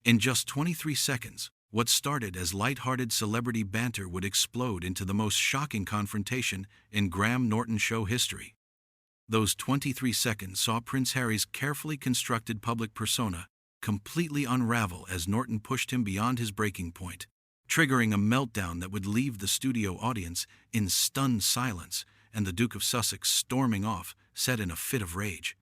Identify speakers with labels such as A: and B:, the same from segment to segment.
A: In just 23 seconds, what started as light-hearted celebrity banter would explode into the most shocking confrontation in Graham Norton Show history. Those 23 seconds saw Prince Harry's carefully constructed public persona completely unravel as Norton pushed him beyond his breaking point, triggering a meltdown that would leave the studio audience in stunned silence and the Duke of Sussex storming off, set in a fit of rage.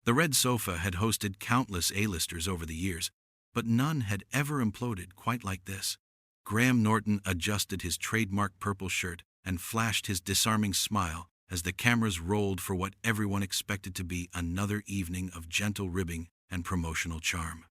A: The Red Sofa had hosted countless A-listers over the years, but none had ever imploded quite like this. Graham Norton adjusted his trademark purple shirt and flashed his disarming smile as the cameras rolled for what everyone expected to be another evening of gentle ribbing and promotional charm.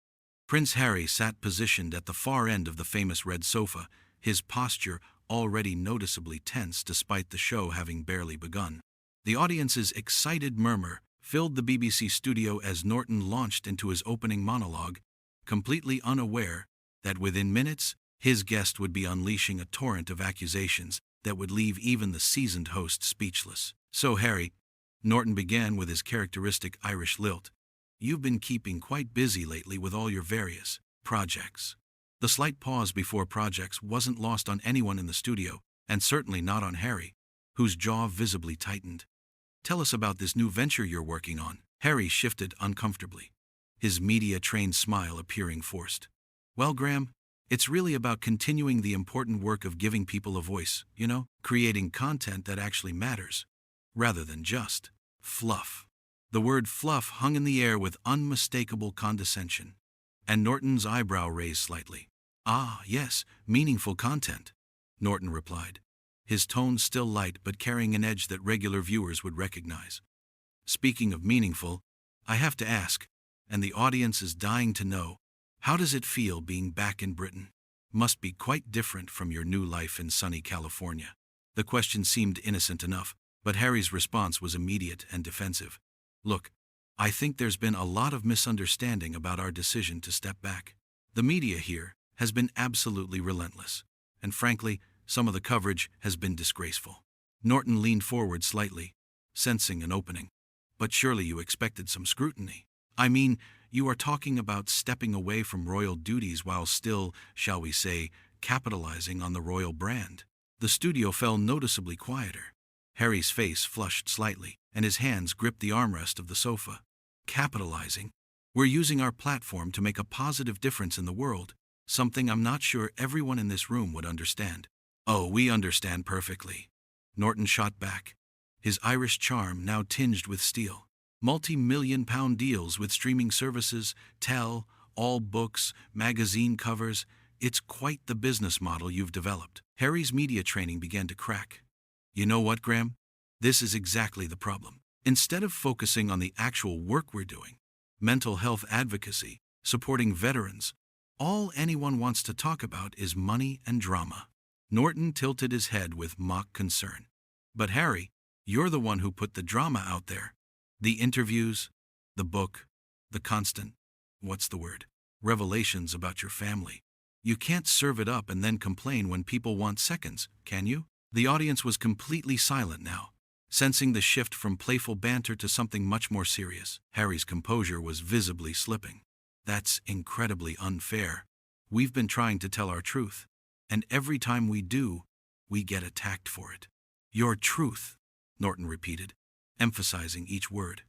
A: Prince Harry sat positioned at the far end of the famous red sofa, his posture already noticeably tense despite the show having barely begun. The audience's excited murmur filled the BBC studio as Norton launched into his opening monologue, completely unaware that within minutes his guest would be unleashing a torrent of accusations that would leave even the seasoned host speechless. "So, Harry," Norton began with his characteristic Irish lilt, "you've been keeping quite busy lately with all your various projects." The slight pause before projects wasn't lost on anyone in the studio, and certainly not on Harry, whose jaw visibly tightened. "Tell us about this new venture you're working on." Harry shifted uncomfortably, his media-trained smile appearing forced. "Well, Graham, it's really about continuing the important work of giving people a voice, creating content that actually matters, rather than just fluff." The word fluff hung in the air with unmistakable condescension, and Norton's eyebrow raised slightly. "Ah, yes, meaningful content," Norton replied, his tone still light but carrying an edge that regular viewers would recognize. "Speaking of meaningful, I have to ask, and the audience is dying to know, how does it feel being back in Britain? Must be quite different from your new life in sunny California." The question seemed innocent enough, but Harry's response was immediate and defensive. "Look, I think there's been a lot of misunderstanding about our decision to step back. The media here has been absolutely relentless, and frankly, some of the coverage has been disgraceful." Norton leaned forward slightly, sensing an opening. "But surely you expected some scrutiny. I mean, you are talking about stepping away from royal duties while still, shall we say, capitalizing on the royal brand." The studio fell noticeably quieter. Harry's face flushed slightly, and his hands gripped the armrest of the sofa. "Capitalizing? We're using our platform to make a positive difference in the world, something I'm not sure everyone in this room would understand." "Oh, we understand perfectly," Norton shot back, his Irish charm now tinged with steel. "Multi-million-pound deals with streaming services, all books, magazine covers. It's quite the business model you've developed." Harry's media training began to crack. "You know what, Graham? This is exactly the problem. Instead of focusing on the actual work we're doing, mental health advocacy, supporting veterans, all anyone wants to talk about is money and drama." Norton tilted his head with mock concern. "But Harry, you're the one who put the drama out there. The interviews, the book, the constant, revelations about your family. You can't serve it up and then complain when people want seconds, can you?" The audience was completely silent now, sensing the shift from playful banter to something much more serious. Harry's composure was visibly slipping. "That's incredibly unfair. We've been trying to tell our truth, and every time we do, we get attacked for it." "Your truth," Norton repeated, emphasizing each word.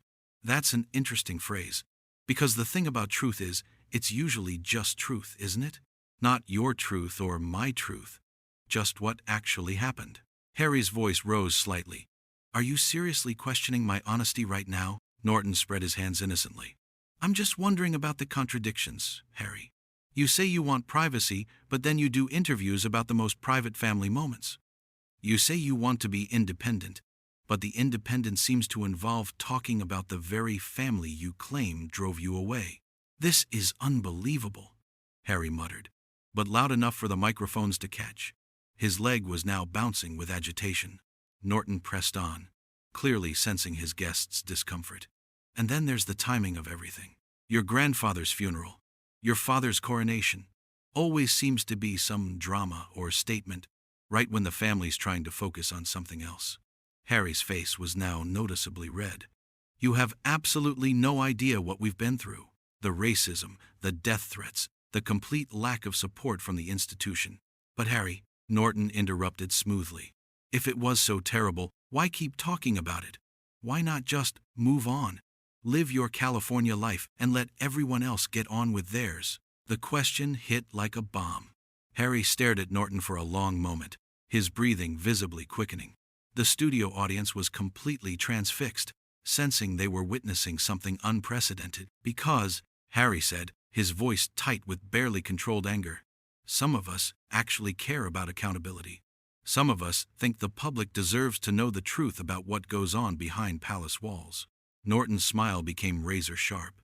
A: "That's an interesting phrase, because the thing about truth is, it's usually just truth, isn't it? Not your truth or my truth, just what actually happened." Harry's voice rose slightly. "Are you seriously questioning my honesty right now?" Norton spread his hands innocently. "I'm just wondering about the contradictions, Harry. You say you want privacy, but then you do interviews about the most private family moments. You say you want to be independent, but the independence seems to involve talking about the very family you claim drove you away." "This is unbelievable," Harry muttered, but loud enough for the microphones to catch. His leg was now bouncing with agitation. Norton pressed on, clearly sensing his guest's discomfort. "And then there's the timing of everything. Your grandfather's funeral, your father's coronation. Always seems to be some drama or statement, right when the family's trying to focus on something else." Harry's face was now noticeably red. "You have absolutely no idea what we've been through. The racism, the death threats, the complete lack of support from the institution. But Harry, Norton interrupted smoothly. If it was so terrible, why keep talking about it? Why not just move on? Live your California life and let everyone else get on with theirs. The question hit like a bomb. Harry stared at Norton for a long moment, his breathing visibly quickening. The studio audience was completely transfixed, sensing they were witnessing something unprecedented. Because, Harry said, his voice tight with barely controlled anger, some of us actually care about accountability. Some of us think the public deserves to know the truth about what goes on behind palace walls. Norton's smile became razor sharp.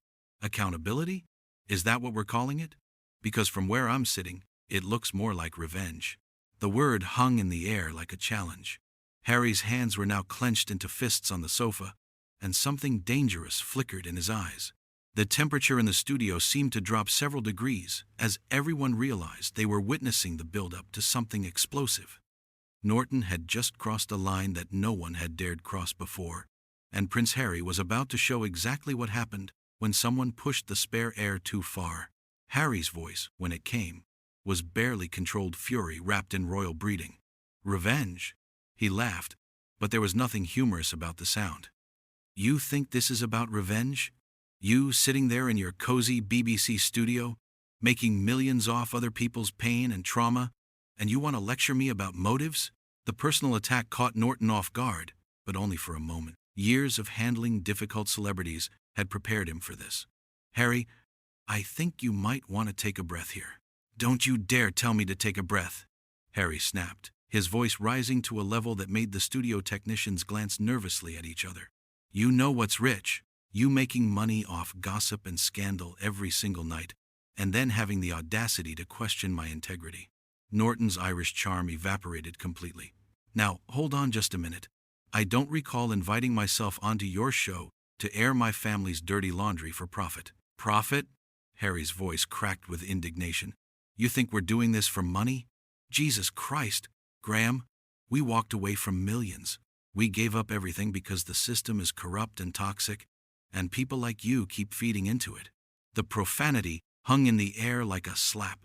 A: Accountability? Is that what we're calling it? Because from where I'm sitting, it looks more like revenge. The word hung in the air like a challenge. Harry's hands were now clenched into fists on the sofa, and something dangerous flickered in his eyes. The temperature in the studio seemed to drop several degrees as everyone realized they were witnessing the build-up to something explosive. Norton had just crossed a line that no one had dared cross before, and Prince Harry was about to show exactly what happened when someone pushed the spare air too far. Harry's voice, when it came, was barely controlled fury wrapped in royal breeding. Revenge? He laughed, but there was nothing humorous about the sound. You think this is about revenge? You sitting there in your cozy BBC studio, making millions off other people's pain and trauma, and you want to lecture me about motives? The personal attack caught Norton off guard, but only for a moment. Years of handling difficult celebrities had prepared him for this. Harry, I think you might want to take a breath here. Don't you dare tell me to take a breath, Harry snapped, his voice rising to a level that made the studio technicians glance nervously at each other. You know what's rich? You making money off gossip and scandal every single night, and then having the audacity to question my integrity. Norton's Irish charm evaporated completely. Now, hold on just a minute. I don't recall inviting myself onto your show to air my family's dirty laundry for profit. Profit? Harry's voice cracked with indignation. You think we're doing this for money? Jesus Christ, Graham, we walked away from millions. We gave up everything because the system is corrupt and toxic, and people like you keep feeding into it. The profanity hung in the air like a slap.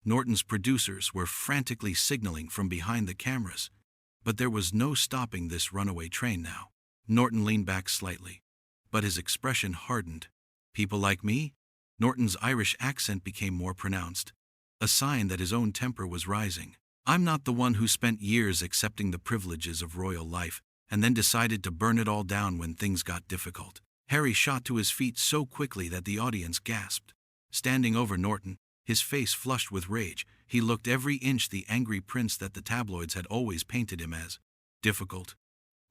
A: Norton's producers were frantically signaling from behind the cameras, but there was no stopping this runaway train now. Norton leaned back slightly, but his expression hardened. People like me? Norton's Irish accent became more pronounced, a sign that his own temper was rising. I'm not the one who spent years accepting the privileges of royal life and then decided to burn it all down when things got difficult. Harry shot to his feet so quickly that the audience gasped. Standing over Norton, his face flushed with rage, he looked every inch the angry prince that the tabloids had always painted him as. Difficult?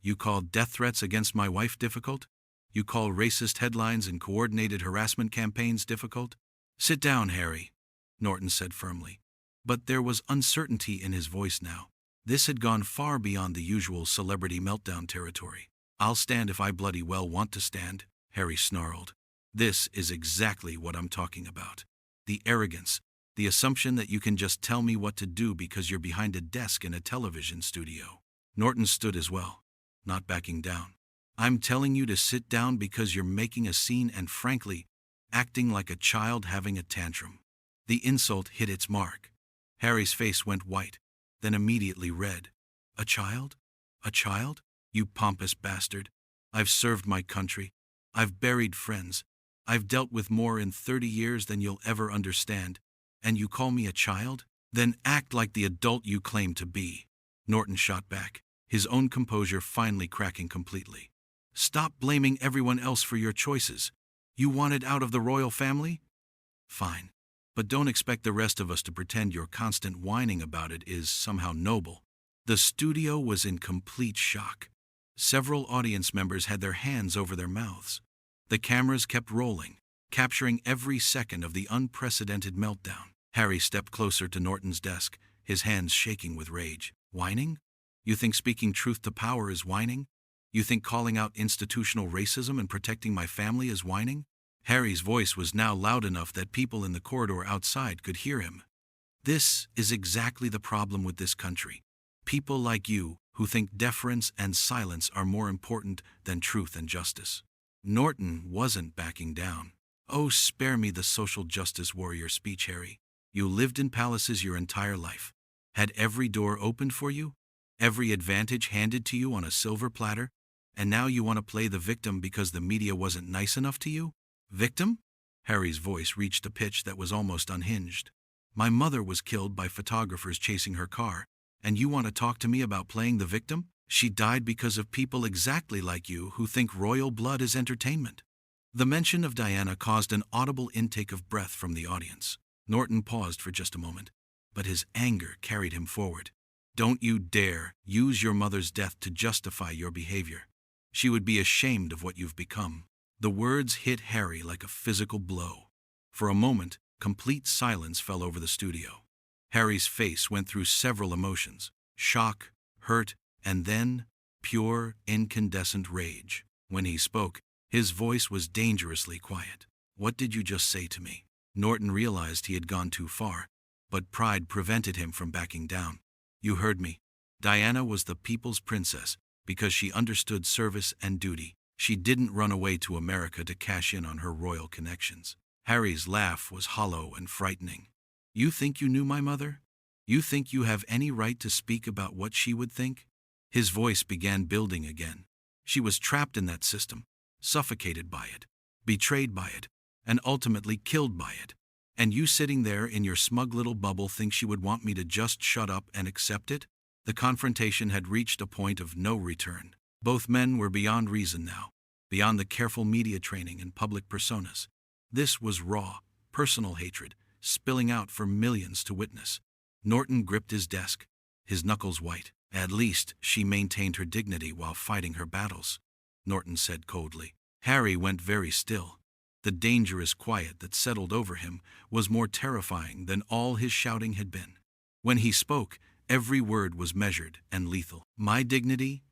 A: You call death threats against my wife difficult? You call racist headlines and coordinated harassment campaigns difficult? Sit down, Harry, Norton said firmly. But there was uncertainty in his voice now. This had gone far beyond the usual celebrity meltdown territory. I'll stand if I bloody well want to stand, Harry snarled. This is exactly what I'm talking about. The arrogance, the assumption that you can just tell me what to do because you're behind a desk in a television studio. Norton stood as well, not backing down. I'm telling you to sit down because you're making a scene and, frankly, acting like a child having a tantrum. The insult hit its mark. Harry's face went white, then immediately red. A child? A child? You pompous bastard. I've served my country. I've buried friends. I've dealt with more in 30 years than you'll ever understand. And you call me a child? Then act like the adult you claim to be. Norton shot back, his own composure finally cracking completely. Stop blaming everyone else for your choices. You wanted out of the royal family? Fine. But don't expect the rest of us to pretend your constant whining about it is somehow noble. The studio was in complete shock. Several audience members had their hands over their mouths. The cameras kept rolling, capturing every second of the unprecedented meltdown. Harry stepped closer to Norton's desk, his hands shaking with rage. Whining? You think speaking truth to power is whining? You think calling out institutional racism and protecting my family is whining? Harry's voice was now loud enough that people in the corridor outside could hear him. This is exactly the problem with this country. People like you who think deference and silence are more important than truth and justice. Norton wasn't backing down. Oh, spare me the social justice warrior speech, Harry. You lived in palaces your entire life. Had every door opened for you? Every advantage handed to you on a silver platter? And now you want to play the victim because the media wasn't nice enough to you? Victim? Harry's voice reached a pitch that was almost unhinged. My mother was killed by photographers chasing her car, and you want to talk to me about playing the victim? She died because of people exactly like you who think royal blood is entertainment. The mention of Diana caused an audible intake of breath from the audience. Norton paused for just a moment, but his anger carried him forward. Don't you dare use your mother's death to justify your behavior. She would be ashamed of what you've become. The words hit Harry like a physical blow. For a moment, complete silence fell over the studio. Harry's face went through several emotions: shock, hurt, and then pure, incandescent rage. When he spoke, his voice was dangerously quiet. What did you just say to me? Norton realized he had gone too far, but pride prevented him from backing down. You heard me. Diana was the people's princess because she understood service and duty. She didn't run away to America to cash in on her royal connections. Harry's laugh was hollow and frightening. You think you knew my mother? You think you have any right to speak about what she would think? His voice began building again. She was trapped in that system, suffocated by it, betrayed by it, and ultimately killed by it. And you sitting there in your smug little bubble think she would want me to just shut up and accept it? The confrontation had reached a point of no return. Both men were beyond reason now, beyond the careful media training and public personas. This was raw, personal hatred, spilling out for millions to witness. Norton gripped his desk, his knuckles white. At least she maintained her dignity while fighting her battles, Norton said coldly. Harry went very still. The dangerous quiet that settled over him was more terrifying than all his shouting had been. When he spoke, every word was measured and lethal. My dignity?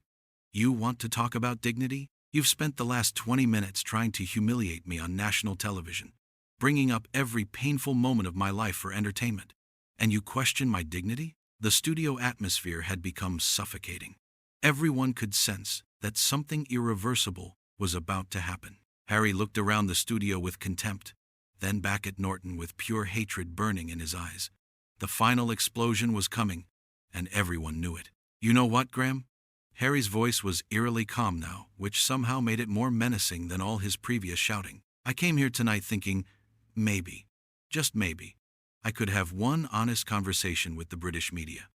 A: You want to talk about dignity? You've spent the last 20 minutes trying to humiliate me on national television, bringing up every painful moment of my life for entertainment. And you question my dignity? The studio atmosphere had become suffocating. Everyone could sense that something irreversible was about to happen. Harry looked around the studio with contempt, then back at Norton with pure hatred burning in his eyes. The final explosion was coming, and everyone knew it. You know what, Graham? Harry's voice was eerily calm now, which somehow made it more menacing than all his previous shouting. I came here tonight thinking, maybe, just maybe, I could have one honest conversation with the British media.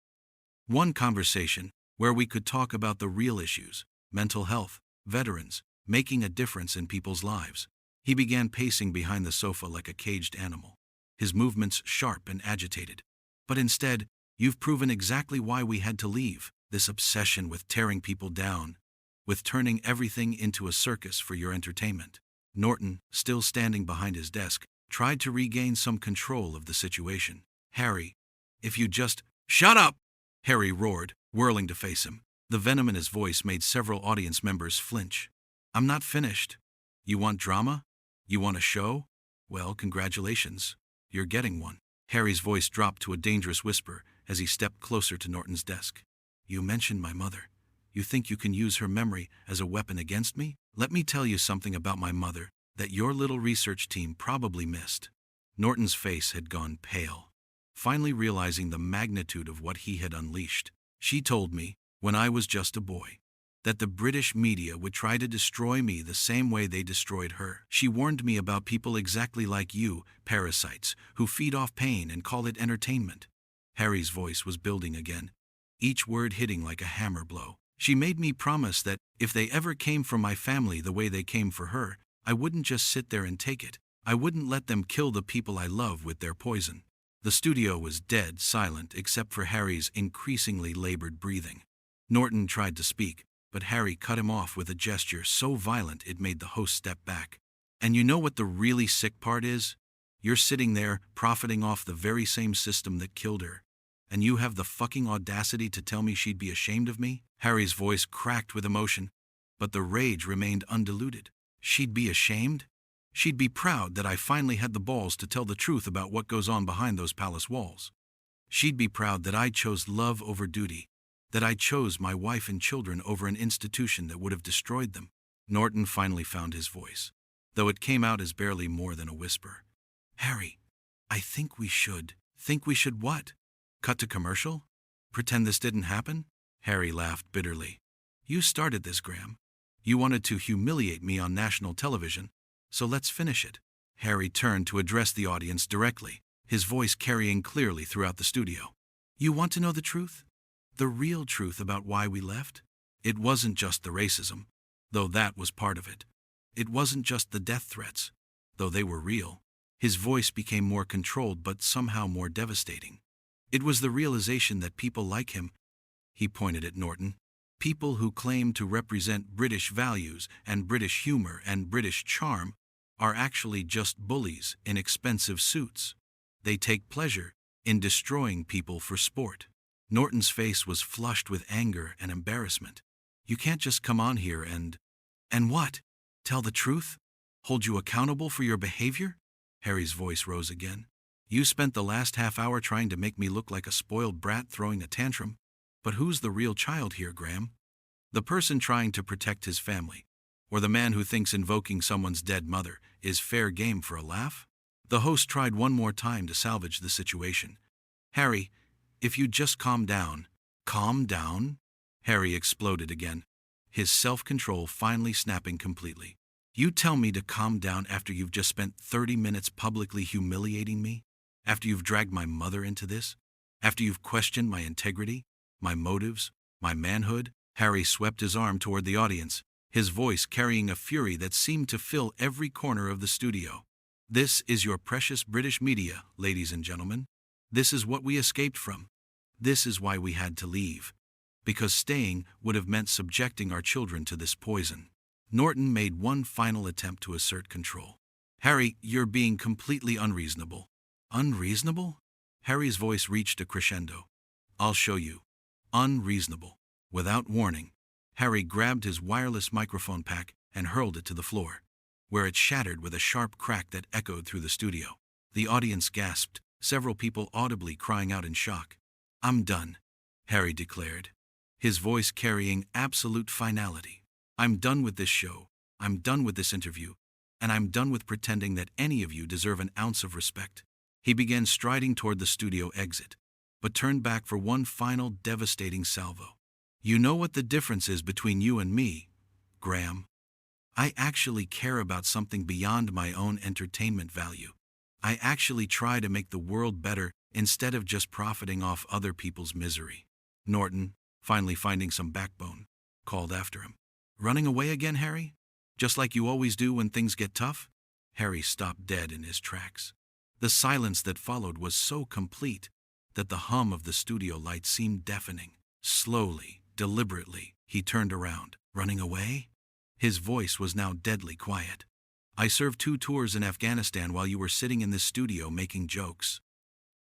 A: One conversation where we could talk about the real issues: mental health, veterans, making a difference in people's lives. He began pacing behind the sofa like a caged animal, his movements sharp and agitated. But instead, you've proven exactly why we had to leave. This obsession with tearing people down, with turning everything into a circus for your entertainment. Norton, still standing behind his desk, tried to regain some control of the situation. Harry, if you just... Shut up! Harry roared, whirling to face him. The venom in his voice made several audience members flinch. I'm not finished. You want drama? You want a show? Well, congratulations. You're getting one. Harry's voice dropped to a dangerous whisper as he stepped closer to Norton's desk. You mentioned my mother. You think you can use her memory as a weapon against me? Let me tell you something about my mother that your little research team probably missed. Norton's face had gone pale, finally realizing the magnitude of what he had unleashed. She told me, when I was just a boy, that the British media would try to destroy me the same way they destroyed her. She warned me about people exactly like you, parasites, who feed off pain and call it entertainment. Harry's voice was building again, each word hitting like a hammer blow. She made me promise that if they ever came for my family the way they came for her, I wouldn't just sit there and take it. I wouldn't let them kill the people I love with their poison. The studio was dead silent except for Harry's increasingly labored breathing. Norton tried to speak, but Harry cut him off with a gesture so violent it made the host step back. And you know what the really sick part is? You're sitting there, profiting off the very same system that killed her. And you have the fucking audacity to tell me she'd be ashamed of me? Harry's voice cracked with emotion, but the rage remained undiluted. She'd be ashamed? She'd be proud that I finally had the balls to tell the truth about what goes on behind those palace walls. She'd be proud that I chose love over duty, that I chose my wife and children over an institution that would have destroyed them. Norton finally found his voice. though it came out as barely more than a whisper. "Harry, I think we should." "Think we should what? Cut to commercial? Pretend this didn't happen?" Harry laughed bitterly. "You started this, Graham. You wanted to humiliate me on national television, so let's finish it." Harry turned to address the audience directly, his voice carrying clearly throughout the studio. "You want to know the truth? The real truth about why we left? It wasn't just the racism, though that was part of it. It wasn't just the death threats, though they were real." His voice became more controlled but somehow more devastating. "It was the realization that people like him," he pointed at Norton, "people who claim to represent British values and British humor and British charm, are actually just bullies in expensive suits. They take pleasure in destroying people for sport." Norton's face was flushed with anger and embarrassment. "You can't just come on here and what? Tell the truth? Hold you accountable for your behavior?" Harry's voice rose again. "You spent the last half hour trying to make me look like a spoiled brat throwing a tantrum. But who's the real child here, Graham? The person trying to protect his family, or the man who thinks invoking someone's dead mother is fair game for a laugh?" The host tried one more time to salvage the situation. "Harry, if you'd just calm down." "Calm down?" Harry exploded again, his self-control finally snapping completely. "You tell me to calm down after you've just spent 30 minutes publicly humiliating me? After you've dragged my mother into this? After you've questioned my integrity, my motives, my manhood?" Harry swept his arm toward the audience, his voice carrying a fury that seemed to fill every corner of the studio. "This is your precious British media, ladies and gentlemen. This is what we escaped from. This is why we had to leave. Because staying would have meant subjecting our children to this poison." Norton made one final attempt to assert control. "Harry, you're being completely unreasonable." "Unreasonable?" Harry's voice reached a crescendo. "I'll show you. Unreasonable." Without warning, Harry grabbed his wireless microphone pack and hurled it to the floor, where it shattered with a sharp crack that echoed through the studio. The audience gasped, several people audibly crying out in shock. "I'm done," Harry declared, his voice carrying absolute finality. "I'm done with this show, I'm done with this interview, and I'm done with pretending that any of you deserve an ounce of respect." He began striding toward the studio exit, but turned back for one final devastating salvo. "You know what the difference is between you and me, Graham? I actually care about something beyond my own entertainment value. I actually try to make the world better instead of just profiting off other people's misery." Norton, finally finding some backbone, called after him. "Running away again, Harry? Just like you always do when things get tough?" Harry stopped dead in his tracks. The silence that followed was so complete that the hum of the studio lights seemed deafening. Slowly, deliberately, he turned around. "Running away?" His voice was now deadly quiet. "I served 2 tours in Afghanistan while you were sitting in this studio making jokes.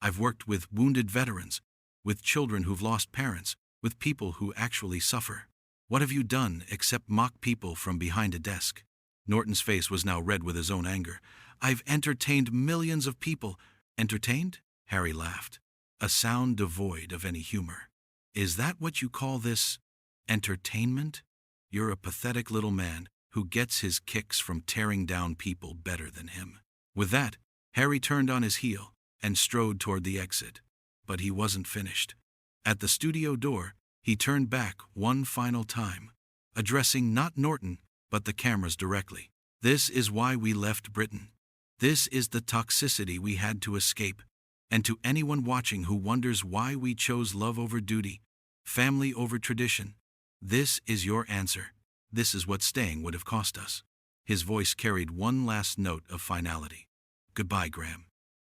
A: I've worked with wounded veterans, with children who've lost parents, with people who actually suffer. What have you done except mock people from behind a desk?" Norton's face was now red with his own anger. "I've entertained millions of people." "Entertained?" Harry laughed, a sound devoid of any humor. "Is that what you call this? Entertainment? You're a pathetic little man who gets his kicks from tearing down people better than him." With that, Harry turned on his heel and strode toward the exit. But he wasn't finished. At the studio door, he turned back one final time, addressing not Norton, but the cameras directly. "This is why we left Britain. This is the toxicity we had to escape. And to anyone watching who wonders why we chose love over duty, family over tradition, this is your answer. This is what staying would have cost us." His voice carried one last note of finality. "Goodbye, Graham.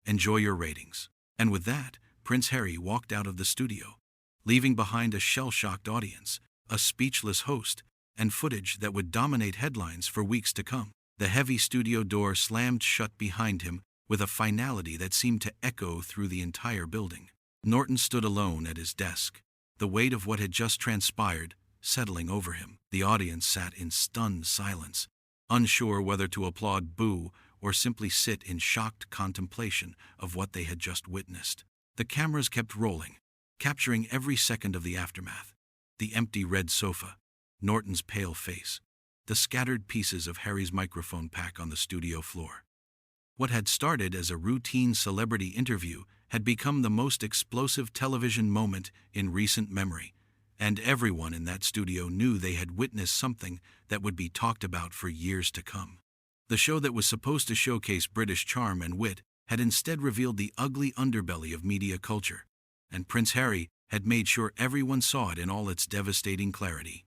A: Enjoy your ratings." And with that, Prince Harry walked out of the studio, leaving behind a shell-shocked audience, a speechless host, and footage that would dominate headlines for weeks to come. The heavy studio door slammed shut behind him with a finality that seemed to echo through the entire building. Norton stood alone at his desk, the weight of what had just transpired settling over him. The audience sat in stunned silence, unsure whether to applaud, boo, or simply sit in shocked contemplation of what they had just witnessed. The cameras kept rolling, capturing every second of the aftermath. The empty red sofa, Norton's pale face, the scattered pieces of Harry's microphone pack on the studio floor. What had started as a routine celebrity interview had become the most explosive television moment in recent memory, and everyone in that studio knew they had witnessed something that would be talked about for years to come. The show that was supposed to showcase British charm and wit had instead revealed the ugly underbelly of media culture, and Prince Harry had made sure everyone saw it in all its devastating clarity.